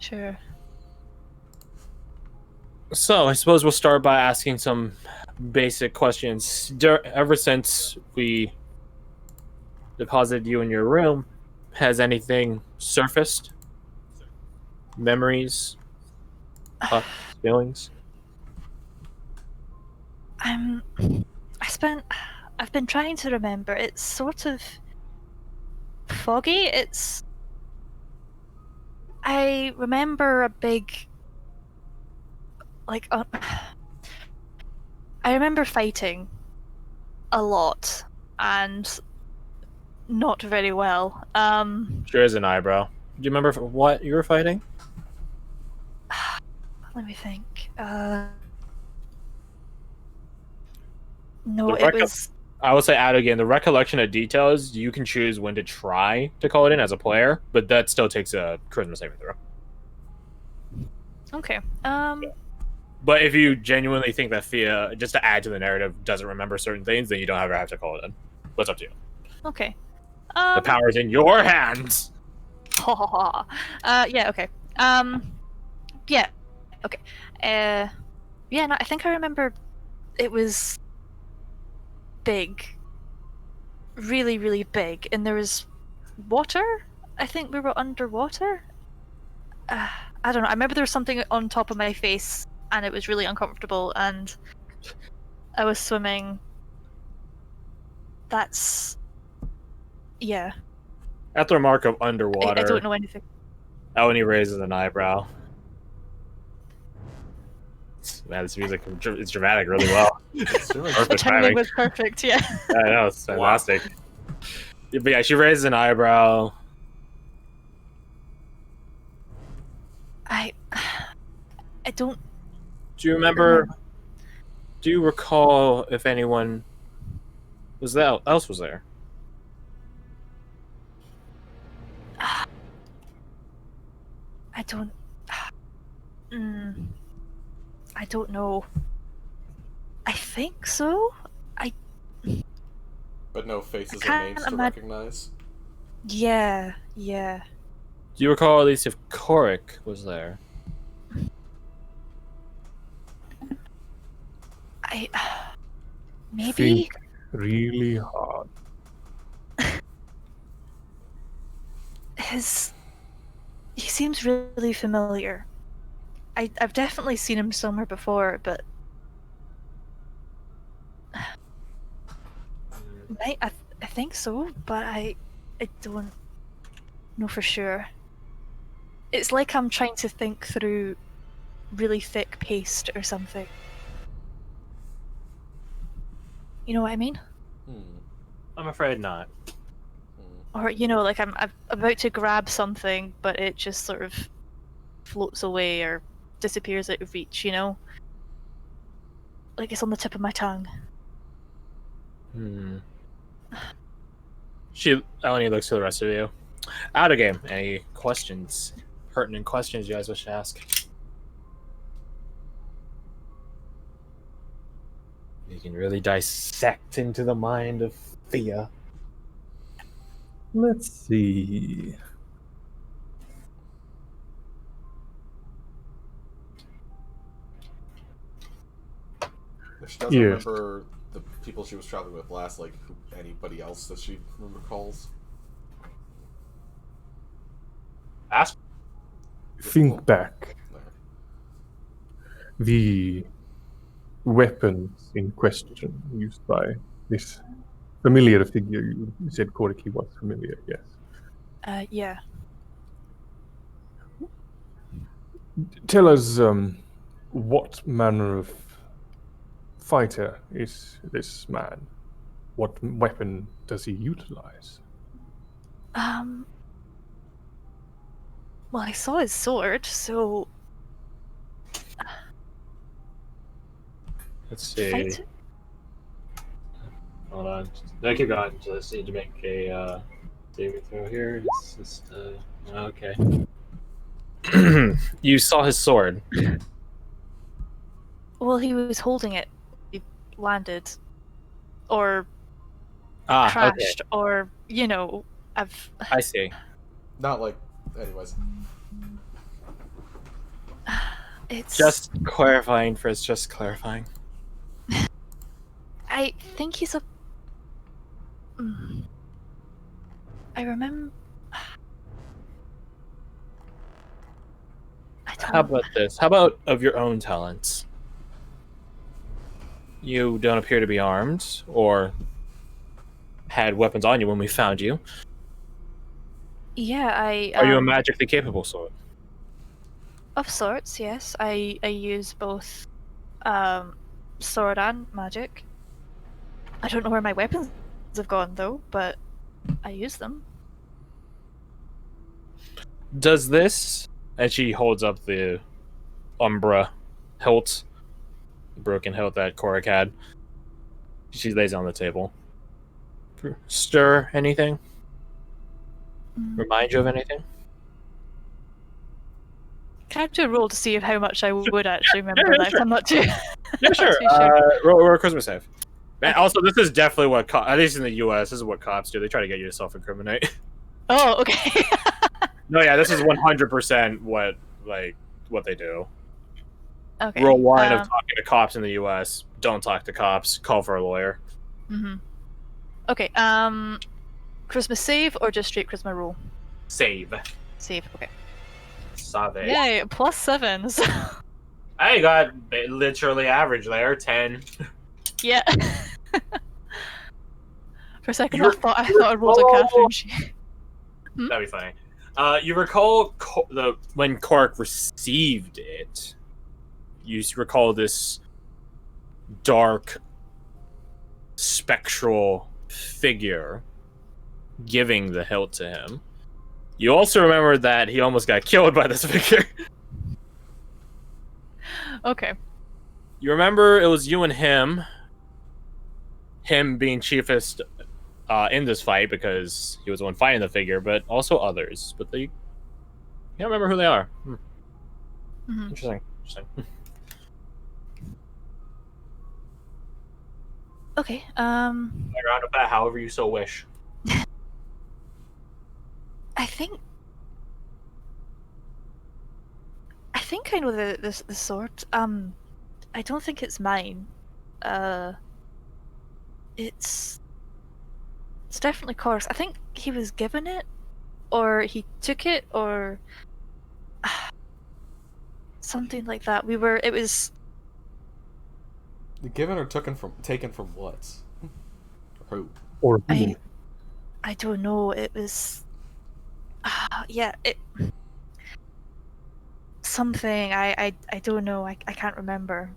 Sure. So I suppose we'll start by asking some basic questions. Ever since we deposited you in your room, has anything surfaced? Memories? Feelings? I've been trying to remember. It's sort of foggy. I remember a big, like, I remember fighting a lot and not very well. Sure is an eyebrow. Do you remember what you were fighting? Let me think. No, it was. I would say out again. The recollection of details, you can choose when to try to call it in as a player, but that still takes a charisma saving throw. Okay. But if you genuinely think that Fia, just to add to the narrative, doesn't remember certain things, then you don't ever have to call it in. But it's up to you. Okay. The power is in your hands. Yeah. Okay. Yeah. Okay. Yeah. No, I think I remember. It was big. Really, really big, and there was water. I think we were underwater. I don't know. I remember there was something on top of my face, and it was really uncomfortable, and I was swimming. That's... yeah. At the remark of underwater, I don't know anything. Eleni raises an eyebrow. Man, this music is dramatic really well. The timing was perfect, yeah. I know, it's fantastic. Wow. But yeah, she raises an eyebrow. I don't... Do you remember... Do you recall if anyone else was there? I don't know. I think so. But no faces or names to recognize? Yeah. Do you recall at least if Korik was there? Maybe? Think really hard. He seems really familiar. I've definitely seen him somewhere before, but I think so, but I don't know for sure. It's like I'm trying to think through really thick paste or something. You know what I mean? I'm afraid not. Or, you know, like I'm about to grab something, but it just sort of floats away or disappears out of reach, you know? Like it's on the tip of my tongue. Eleni looks to the rest of you. Out of game. Any questions? Pertinent questions you guys wish to ask? You can really dissect into the mind of Thea. Let's see. If she doesn't remember the people she was traveling with last, like anybody else that she recalls? Ask. Think back. The weapons in question used by this familiar figure. You said Koriki was familiar, yes. Yeah. Tell us, what manner of fighter is this man? What weapon does he utilize? Well, I saw his sword, so... Let's see. Hold on. No, keep going. Just need to make a saving throw here. It's just, okay. You saw his sword. Well, he was holding it. He landed. Or crashed, okay. or, you know, I see. Not like... anyways. It's Just clarifying, Frizz. Just clarifying. I think he's a. Mm. I remember. I don't. How about this? How about of your own talents? You don't appear to be armed or had weapons on you when we found you. Yeah, I. Are you a magically capable sword? Of sorts, yes. I use both sword and magic. I don't know where my weapons have gone though, but I use them. Does this? And she holds up the Umbra hilt, the broken hilt that Korak had. She lays it on the table. Stir anything? Remind you of anything? Can I do a roll to see if how much I would actually remember yeah, that? sure. I'm not too. Yeah, sure. Too sure. Roll a Christmas save. Man, Okay. also, this is definitely what, at least in the U.S., this is what cops do. They try to get you to self-incriminate. Oh, okay. No, yeah, this is 100% what they do. Okay. Rule one of talking to cops in the U.S.: don't talk to cops. Call for a lawyer. Okay. Christmas save or just straight Christmas roll? Save. Save. Okay. Save. Yay! +7s. I got literally average there. 10. Yeah. For a second, You're- I thought I rolled a Catherine. That'd be funny. You recall when Cork received it. You recall this dark, spectral figure giving the hilt to him. You also remember that he almost got killed by this figure. Okay. You remember it was you and him being chiefest in this fight because he was the one fighting the figure, but also others. But they can't remember who they are. Interesting. Okay. Round up that however you so wish. I think I know the sword. I don't think it's mine. It's definitely Cork's. I think he was given it, or he took it, or something like that. It was Given or taken from what? Who? Or who? I don't know. It was yeah. Something I don't know. I can't remember.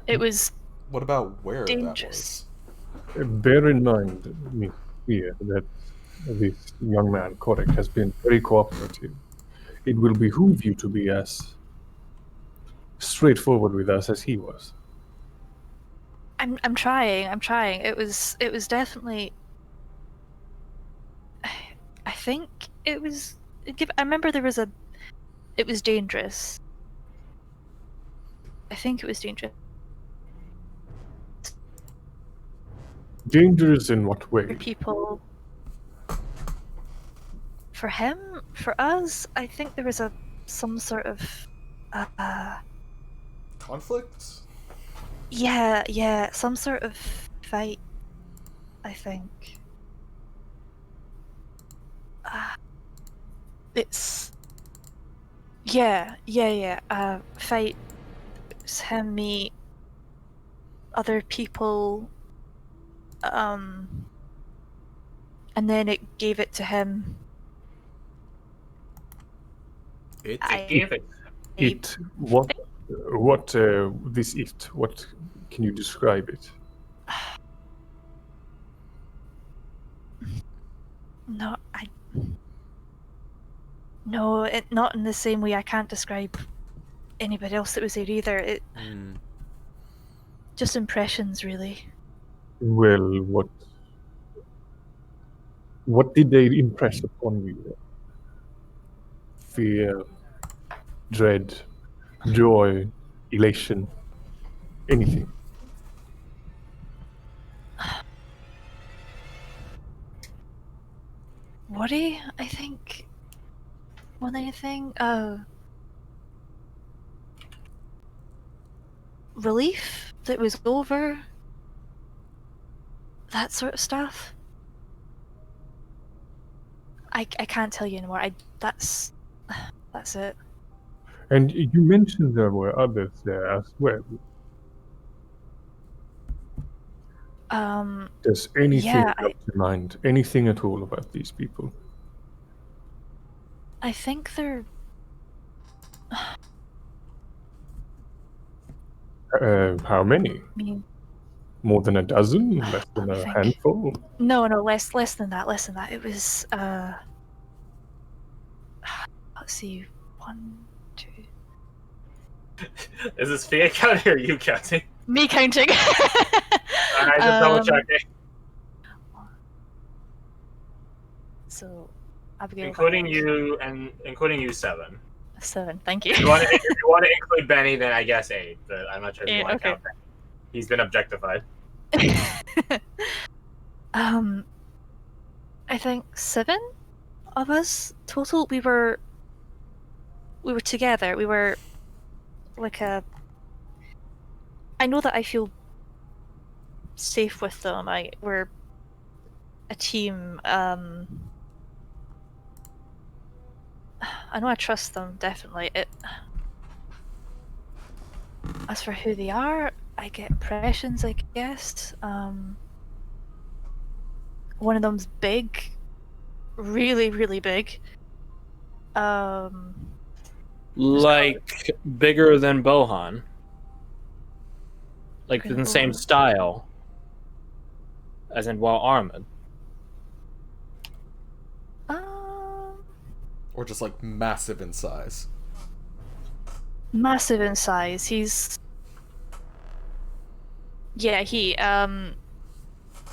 It was What about where dangerous. that was? Bear in mind, Miss Fear, that this young man, Kodak, has been very cooperative. It will behoove you to be as straightforward with us as he was. I'm trying. It was definitely. I think it was. I remember there was a. It was dangerous. I think it was dangerous. Dangerous in what For way? people. For him, for us, I think there was some sort of. Conflict? Yeah, some sort of fight. I think. It's. Yeah. Fight. It's him, me, other people. And then it gave it to him. It Gave it. It what this it? What can you describe it? No, No, not in the same way. I can't describe anybody else that was there either. It just impressions, really. Well, what did they impress upon you? Fear, dread, joy, elation, anything? Worry, I think. More than anything. relief that it was over. That sort of stuff. I can't tell you anymore. That's it. And you mentioned there were others there as well. Does anything Yeah, come to mind? Anything at all about these people? I think they're. How many? I mean, More than a dozen? Less than Let me a think. handful? no, less than that. Less than that. It was. Let's see. 1, 2. Is this Fia counting or you counting? Me counting. Alright, just double checking. So, Abigail. Including you, 7. 7. Thank you. If you want to include Benny, then I guess 8. But I'm not sure if you 8, want to okay. count Benny. He's been objectified. I think 7 of us total. We were together. We were like a. I know that I feel safe with them. We're a team. I know I trust them definitely. As for who they are, I get impressions, I guess. One of them's big, really, really big. Like bigger than Bohan. Like Bigger in than the same Bohan. style, as in Armid. Or just like massive in size. Massive in size. He's. Yeah, he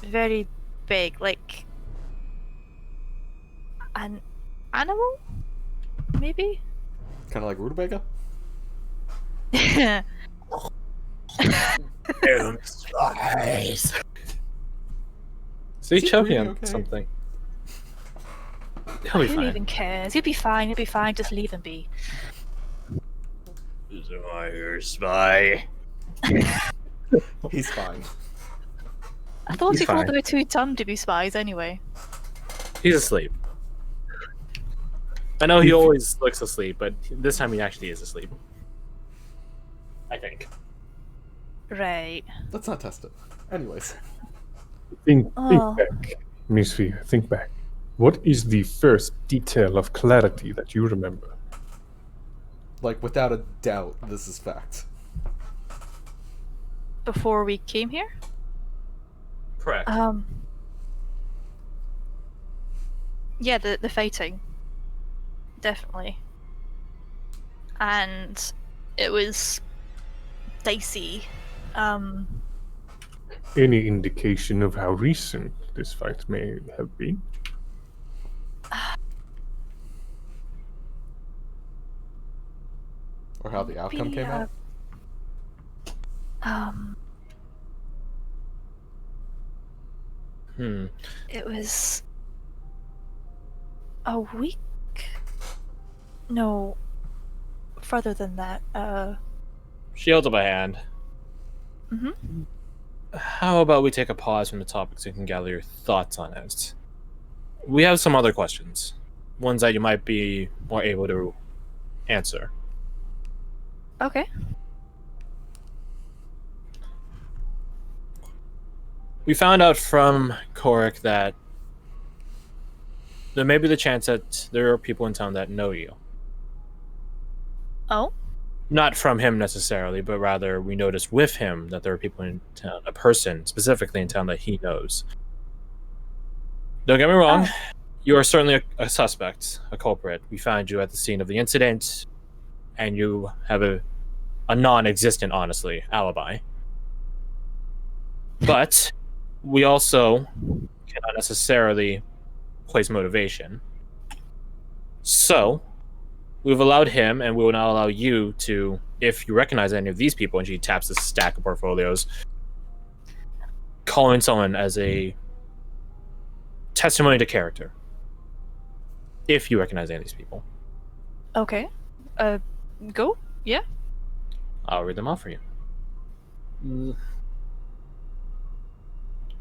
very big, like an animal, maybe. Kind of like Rutabaga? See, Is he choking really on okay? something. He'll be Who fine. even cares? He'll be fine. He'll be fine. Just leave him be. Is my spy? He's fine. I thought He's he called fine. them too dumb to be spies anyway. He's asleep. I know he always looks asleep, but this time he actually is asleep. I think. Right. Let's not test it. Anyways. Think Oh. back, Miss Fia, think back. What is the first detail of clarity that you remember? Like, without a doubt, this is fact. Before we came here. Correct. Yeah, the fighting. Definitely. And it was dicey. Any indication of how recent this fight may have been? Or how the outcome came out? It was a week. No, further than that. She holds up a hand. Mhm. How about we take a pause from the topic so you can gather your thoughts on it? We have some other questions. Ones that you might be more able to answer. Okay. We found out from Korik that there may be the chance that there are people in town that know you. Oh. Not from him necessarily, but rather we noticed with him that there are people in town, a person specifically in town that he knows. Don't get me wrong, you are certainly a suspect, a culprit. We found you at the scene of the incident, and you have a non-existent, honestly, alibi. But we also cannot necessarily place motivation. So, we've allowed him, and we will now allow you to, if you recognize any of these people, and she taps this stack of portfolios, call in someone as a testimony to character. If you recognize any of these people. Okay. Go? Yeah. I'll read them off for you. Mm.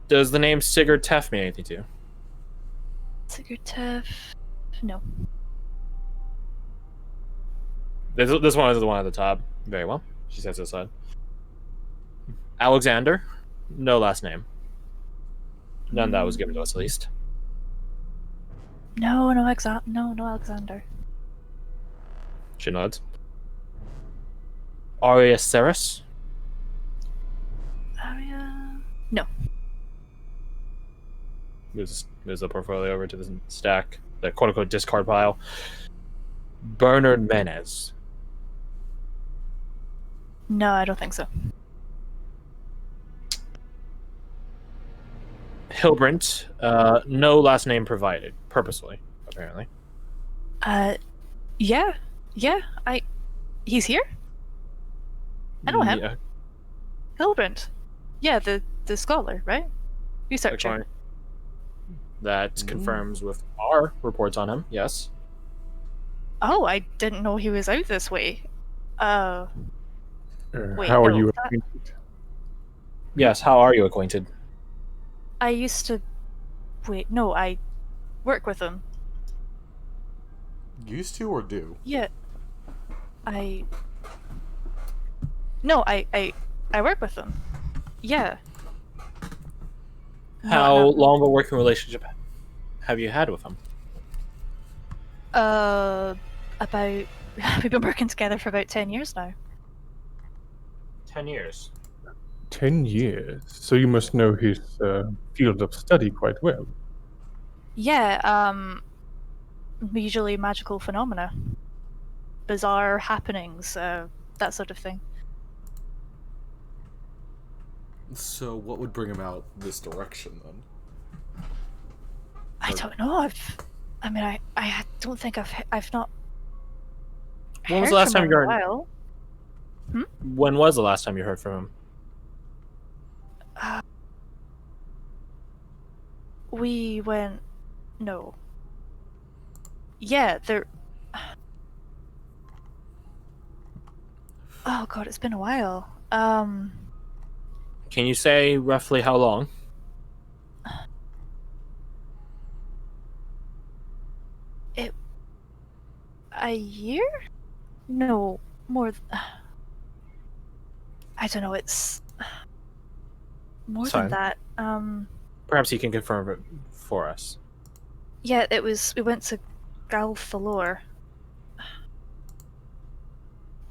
Does the name Sigurd Teff mean anything to you? Sigurd Teff. No. This one is the one at the top. Very well. She sets it aside. Alexander? No last name. None that was given to us, at least. No, no Alexander. She nods. Arya Ceres? Aria. No. Moves the portfolio over to the stack, the quote-unquote discard pile. Bernard Menez. No, I don't think so. Hilbrint, no last name provided, purposely, apparently. Yeah. He's here? I know him. Yeah, Hilbrand. Yeah, the scholar, right? Researcher. according- That confirms with our reports on him, yes. Oh, I didn't know he was out this way. Wait, how are no, you that- acquainted? Yes, how are you acquainted? I used to... Wait, no, I work with him. Used to or do? Yeah. No, I work with him. Yeah. How No. long of a working relationship have you had with him? About... We've been working together for about 10 years now. 10 years. 10 years. So you must know his field of study quite well. Yeah, usually magical phenomena. Bizarre happenings, that sort of thing. So what would bring him out this direction then? I don't know. I don't think I've not. When was heard the last from time him you in a heard? while. When was the last time you heard from him? We went. No. Yeah, there. Oh god, it's been a while. Can you say roughly how long? A year? No, more. I don't know. It's more It's than fine. that. Perhaps you can confirm it for us. Yeah, it was. We went to Garth-Mod.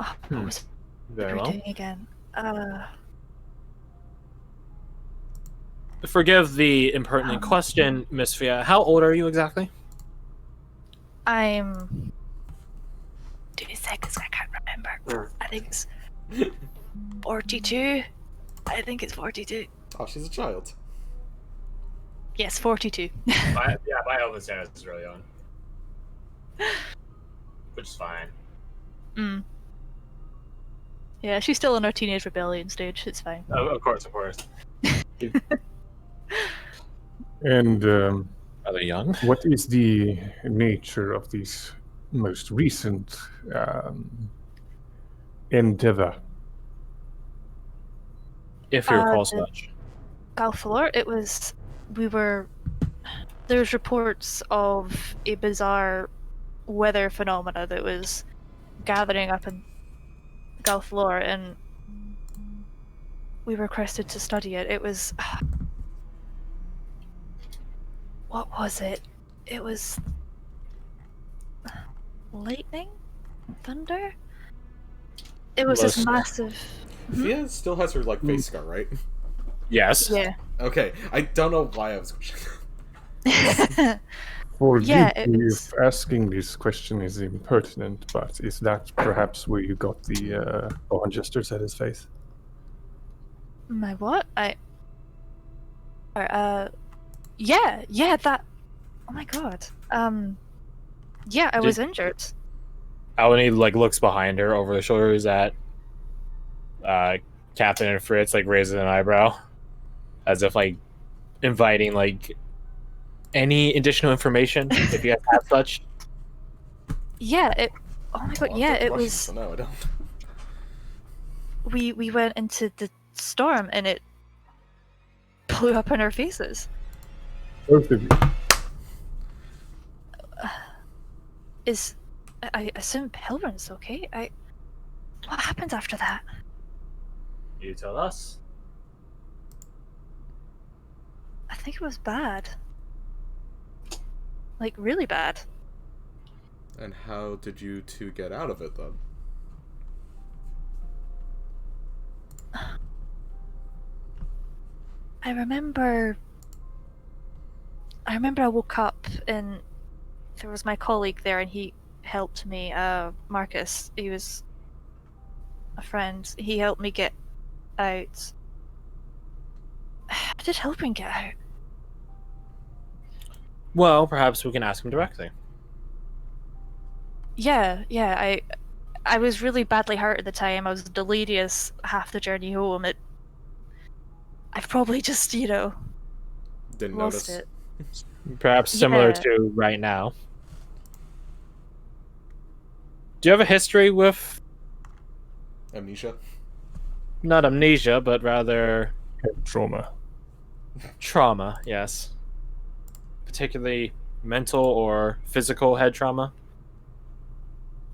Oh, what was Very we well. doing again? Forgive the impertinent question, Miss Fia. How old are you exactly? I'm. 2 seconds. I can't remember. I think it's 42. I think it's 42. Oh, she's a child. Yes, 42. My Elvis Dennis is really young. Which is fine. Mm. Yeah, she's still in her teenage rebellion stage. It's fine. Oh, of course. And Are they young? what is the nature of this most recent endeavor? If you recall the- such. Garth-Mod, it was. There's reports of a bizarre weather phenomena that was gathering up in Garth-Mod, and we were requested to study it. It was. What was it? It was. Lightning? Thunder? It was this Was- massive. Fia still has her face scar, right? Yes. Yeah. Okay, I don't know why I was. Forgive Yeah, it me was- if asking this question is impertinent, but is that perhaps where you got the Bohan gestures at his face? My what? Yeah, that. Oh my god. Yeah, I was injured. Alani looks behind her over the shoulders at Captain and Fritz, raises an eyebrow, as if inviting any additional information if you guys have such. Yeah, it. Oh my god. Well, Yeah, I'm it Russian, was. So no, I don't. We went into the storm, and it blew up in our faces. Both of you. I assume Pilgrim's okay. What happened after that? You tell us. I think it was bad. Like, really bad. And how did you two get out of it then? I remember I woke up and there was my colleague there and he helped me, Marcus. He was a friend. He helped me get out. How did helping get out? Well, perhaps we can ask him directly. Yeah, I was really badly hurt at the time. I was delirious half the journey home. I've probably just, Didn't lost notice. it. Perhaps similar Yeah. to right now. Do you have a history with Amnesia? not amnesia, but rather Head trauma. trauma? Yes, particularly mental or physical head trauma.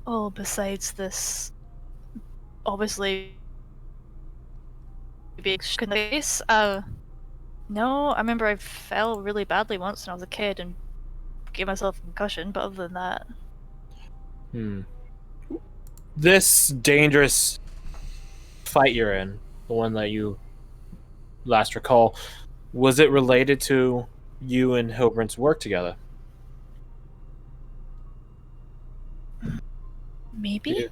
Oh, besides this, obviously being shook in the face. No, I remember I fell really badly once when I was a kid and gave myself a concussion. But other than that, This dangerous fight you're in, the one that you last recall, was it related to you and Hilbrand's work together? maybe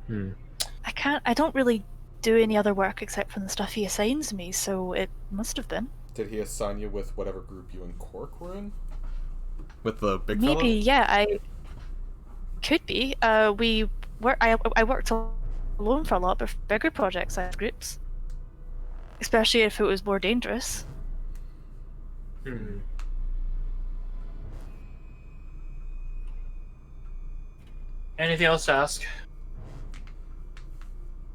Hmm. I don't really do any other work except from the stuff he assigns me, so it must have been. Did he assign you with whatever group you and Cork were in? With the big Maybe, fella? yeah, I could be. I worked alone for a lot, but for bigger projects I had groups. Especially if it was more dangerous. Anything else to ask?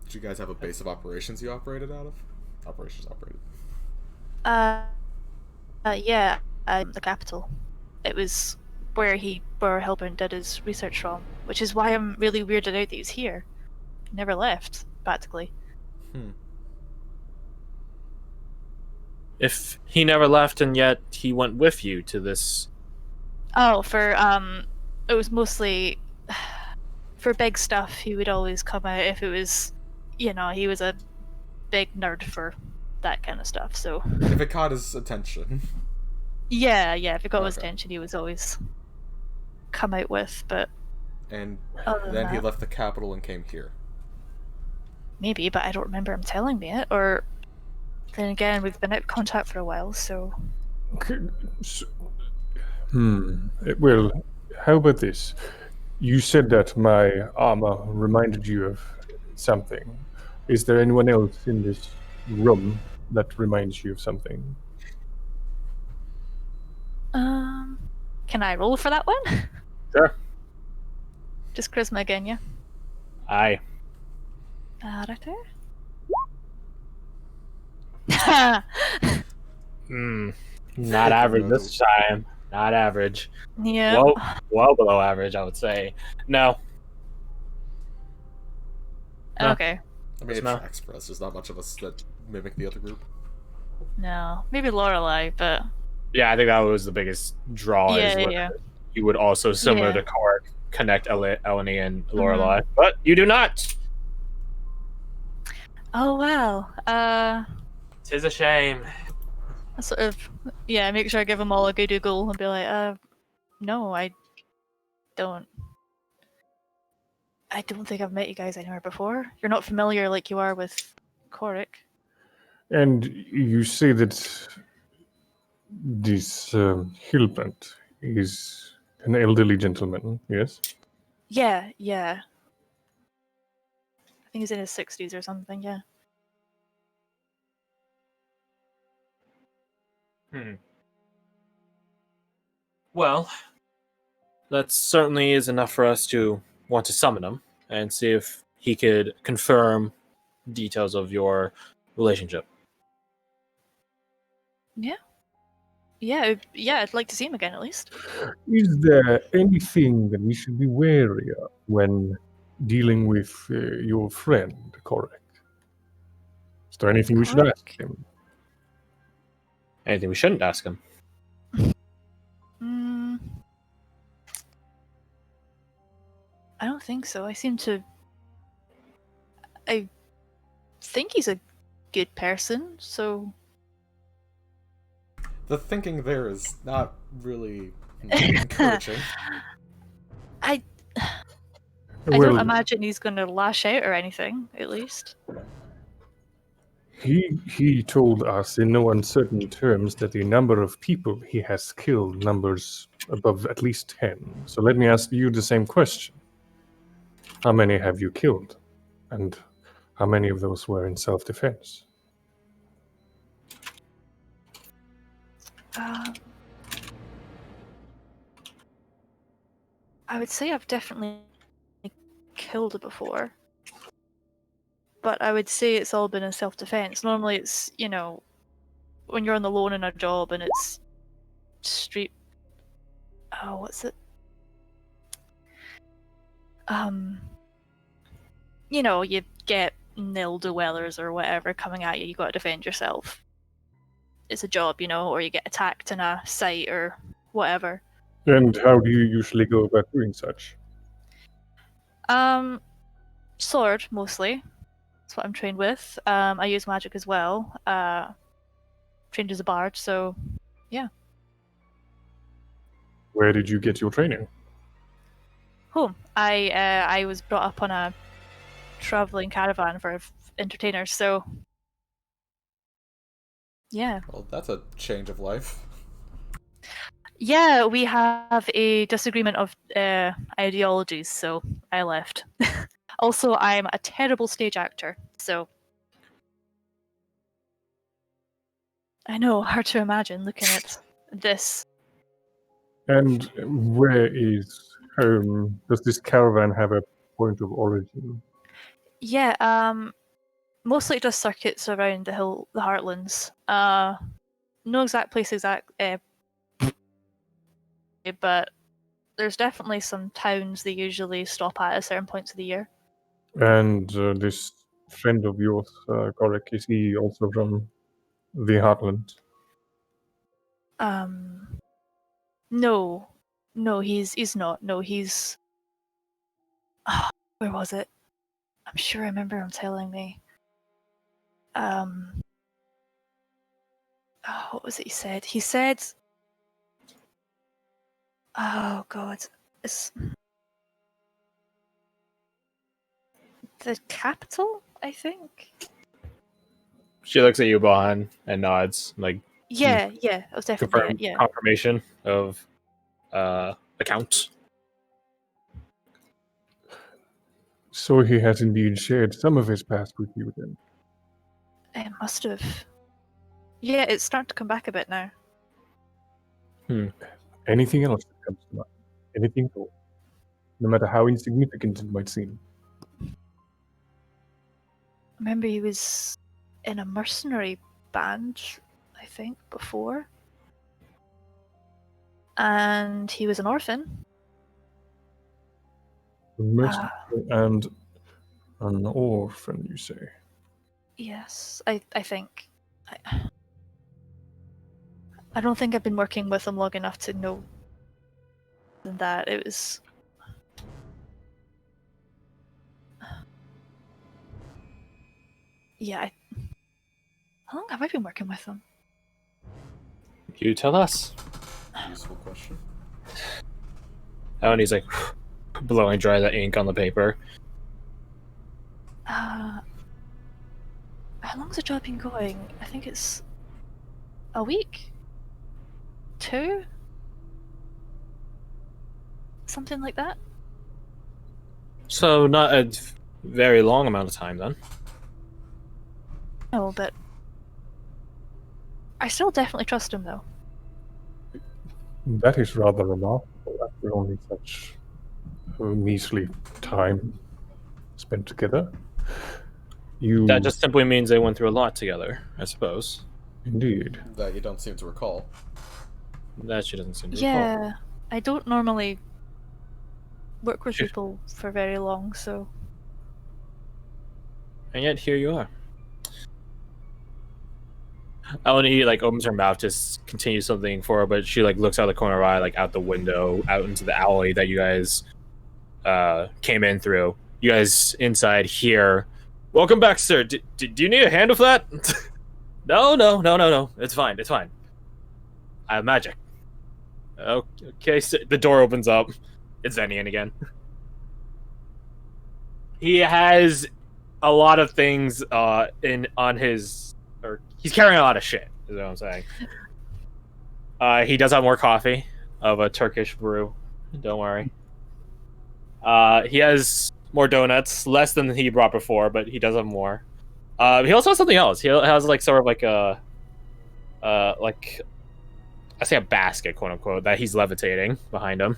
Did you guys have a base of operations you operated out of? Operations operated. Yeah, the capital. It was where Hilburn did his research from, which is why I'm really weirded out that he's here. He never left, practically. If he never left and yet he went with you to this. Oh, it was mostly for big stuff. He would always come out if it was, he was a big nerd for that kind of stuff. So If it caught his attention. yeah, if it got his Okay. attention, he was always come out with. But And other than then he that, left the capital and came here. maybe, but I don't remember him telling me it. Or then again, we've been out of contact for a while, so. Well, how about this? You said that my armor reminded you of something. Is there anyone else in this room that reminds you of something? Can I roll for that one? Sure. Just charisma again, yeah. Aye. Right there. Not average this time. Not average. Yeah. Well below average, I would say. No. No. Okay. I mean, it No. tracks for us. There's not much of us that mimic the other group. No, maybe Lorelei, but Yeah, I think that was the biggest draw. Is yeah, what yeah. you would also, similar Yeah. to Cork, connect Eleni and Lorelei. But you do not. Oh wow. Tis a shame. I sort of, make sure I give them all a good Google and be like, no, I don't think I've met you guys anywhere before. You're not familiar like you are with Corrick. And you say that this Hilbrand is an elderly gentleman, yes? Yeah. I think he's in his 60s or something, yeah. Well, that certainly is enough for us to want to summon him and see if he could confirm details of your relationship. Yeah, I'd like to see him again at least. Is there anything that we should be wary of when dealing with your friend, Korek? Is there anything we should ask Korek? him? Anything we shouldn't ask him? Mm, I don't think so. I think he's a good person, so The thinking there is not really encouraging. I Well, don't imagine he's going to lash out or anything, at least. he told us in no uncertain terms that the number of people he has killed numbers above at least 10. So let me ask you the same question. How many have you killed? And how many of those were in self-defense? I would say I've definitely killed it before. But I would say it's all been in self-defense. Normally it's, when you're on the lone in a job and it's street... Oh, what's it? You get ne'er-do-wellers or whatever coming at you, you gotta defend yourself. It's a job, or you get attacked in a site or whatever. And how do you usually go about doing such? Sword, mostly. That's what I'm trained with. I use magic as well. Trained as a bard, so yeah. Where did you get your training? Home. I was brought up on a traveling caravan for entertainers, so yeah. Well, that's a change of life. Yeah, we have a disagreement of ideologies, so I left. Also, I'm a terrible stage actor, so I know, hard to imagine looking at this. And where is home? Does this caravan have a point of origin? Yeah, mostly it does circuits around the Heartlands. No exact place but there's definitely some towns they usually stop at certain points of the year. And this friend of yours, Korek, is he also from the Heartland? No, he's not. No, he's. Where was it? I'm sure I remember him telling me. What was it he said? He said. Oh God, it's the capital, I think. She looks at you, Bahan, and nods, like Yeah, it was definitely it. Yeah. confirmation of accounts. So he has indeed shared some of his past with you then. It must have. Yeah, it's starting to come back a bit now. Anything else that comes to mind? Anything at all? No matter how insignificant it might seem. Remember, he was in a mercenary band, I think, before. And he was an orphan. A mercenary and an orphan, you say? Yes, I think. I don't think I've been working with him long enough to know that it was. Yeah. How long have I been working with him? You tell us. Useful question. Oh, and he's like blowing dry the ink on the paper. How long's the job been going? I think it's a week? 2? Something like that? So not a very long amount of time then. No, but I still definitely trust him though. That is rather remarkable after only such a measly time spent together. That just simply means they went through a lot together, I suppose. Indeed. That you don't seem to recall. That she doesn't seem to recall. Yeah, I don't normally work with Sure. people for very long, so And yet here you are. Eleni like opens her mouth to continue something for her, but she like looks out the corner of her eye, like out the window, out into the alley that you guys came in through. You guys inside here. Welcome back, sir. Do you need a hand with that? No. It's fine. It's fine. I have magic. Okay, so the door opens up. It's Venian again. He has a lot of things on his, or he's carrying a lot of shit, is what I'm saying. He does have more coffee of a Turkish brew. Don't worry. He has more donuts, less than he brought before, but he does have more. He also has something else. He has like sort of like a like, I say a basket, quote unquote, that he's levitating behind him.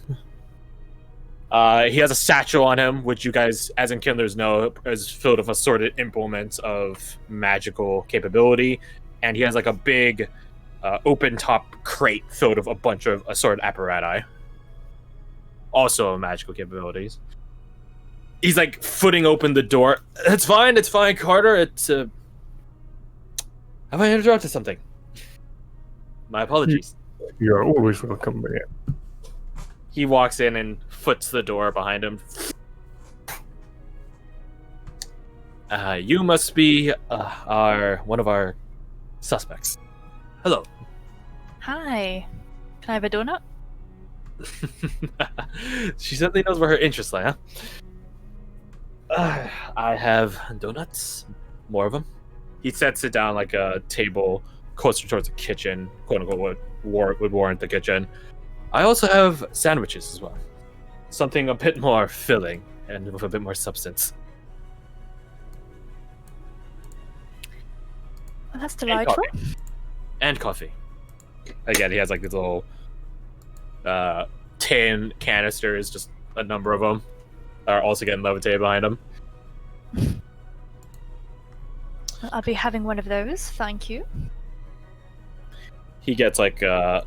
He has a satchel on him, which you guys, as Enkindlers, know is filled with assorted implements of magical capability, and he has like a big open top crate filled with a bunch of assorted apparati, also of magical capabilities. He's like footing open the door. It's fine, Carter. It's have I interrupted something? My apologies. You are always welcome, man. He walks in and foots the door behind him. You must be one of our suspects. Hello. hi. Can I have a donut? She certainly knows where her interests lie, huh? I have donuts. More of them. He sets it down like a table closer towards the kitchen, quote unquote, would warrant the kitchen. I also have sandwiches as well. Something a bit more filling and with a bit more substance. Well, that's delightful. And coffee. Again, he has like these little tin canisters, just a number of them, are also getting levitated behind him. Well, I'll be having one of those, thank you. He gets like you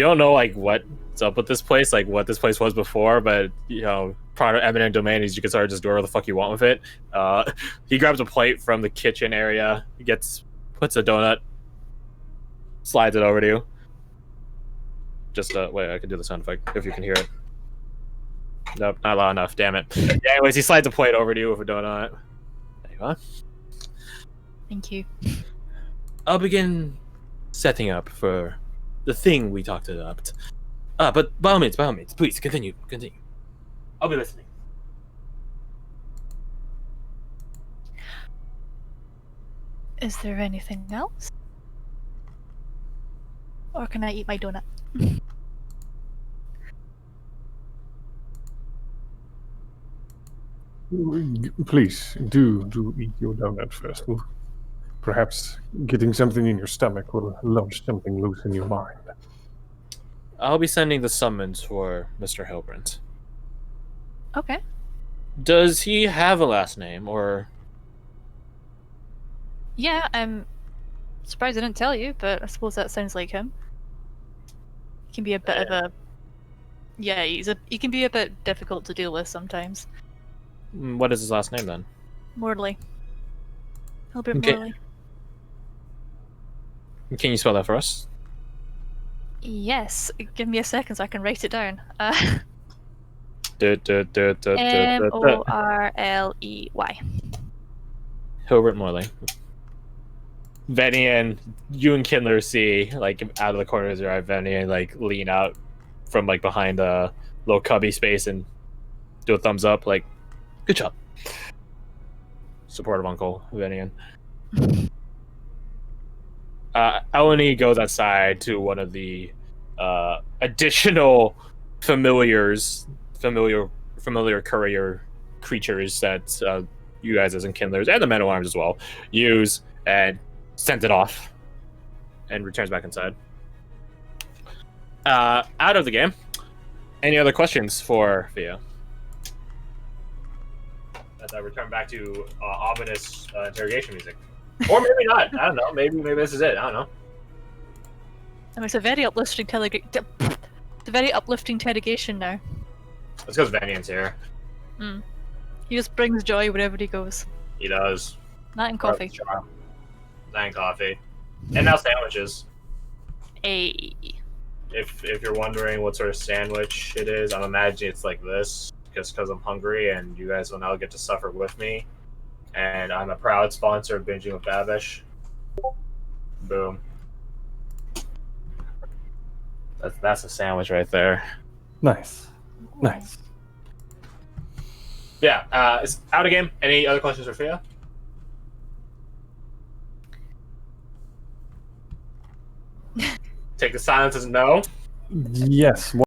don't know like what's up with this place, like what this place was before, but you know, part of eminent domain is you can sort of just do whatever the fuck you want with it. He grabs a plate from the kitchen area, puts a donut, slides it over to you. Just wait, I can do the sound effect if you can hear it. Nope, not loud enough, damn it. Yeah, anyways, he slides a plate over to you with a donut. There you go. Thank you. I'll begin setting up for the thing we talked about. But by all means, please continue. I'll be listening. Is there anything else? Or can I eat my donut? Please do eat your donut first. Perhaps getting something in your stomach will launch something loose in your mind. I'll be sending the summons for Mr. Hillbrand. Okay. Does he have a last name, or... Yeah, I'm surprised I didn't tell you, but I suppose that sounds like him. He can be a bit of a... Yeah, he can be a bit difficult to deal with sometimes. What is his last name, then? Morley. Hilbert Okay. Morley. Can you spell that for us? Yes, give me a second so I can write it down. M-O-R-L-E-Y. Hilbert Morley. Venian, you and Kindler see, like, out of the corners of your eye, Venian, like, lean out from, like, behind a little cubby space and do a thumbs up, like, good job. Supportive Uncle Venian. Eleni goes outside to one of the additional familiar courier creatures that you guys as Enkindlers and the Men at Arms as well use, and sends it off and returns back inside. Out of the game. Any other questions for Theo? as I return back to ominous interrogation music. Or maybe not. I don't know. Maybe this is it. I don't know. I mean, it's a very uplifting It's a very uplifting interrogation now. It's because Vanyan's here. He just brings joy wherever he goes. He does. Not in coffee. Not in coffee. And now sandwiches. Hey. If you're wondering what sort of sandwich it is, I'm imagining it's like this, just because I'm hungry, and you guys will now get to suffer with me. And I'm a proud sponsor of Binging with Babish. Boom. That's a sandwich right there. Nice. Nice. Yeah, it's out of game. Any other questions for Fia? Take the silence as no. Yes.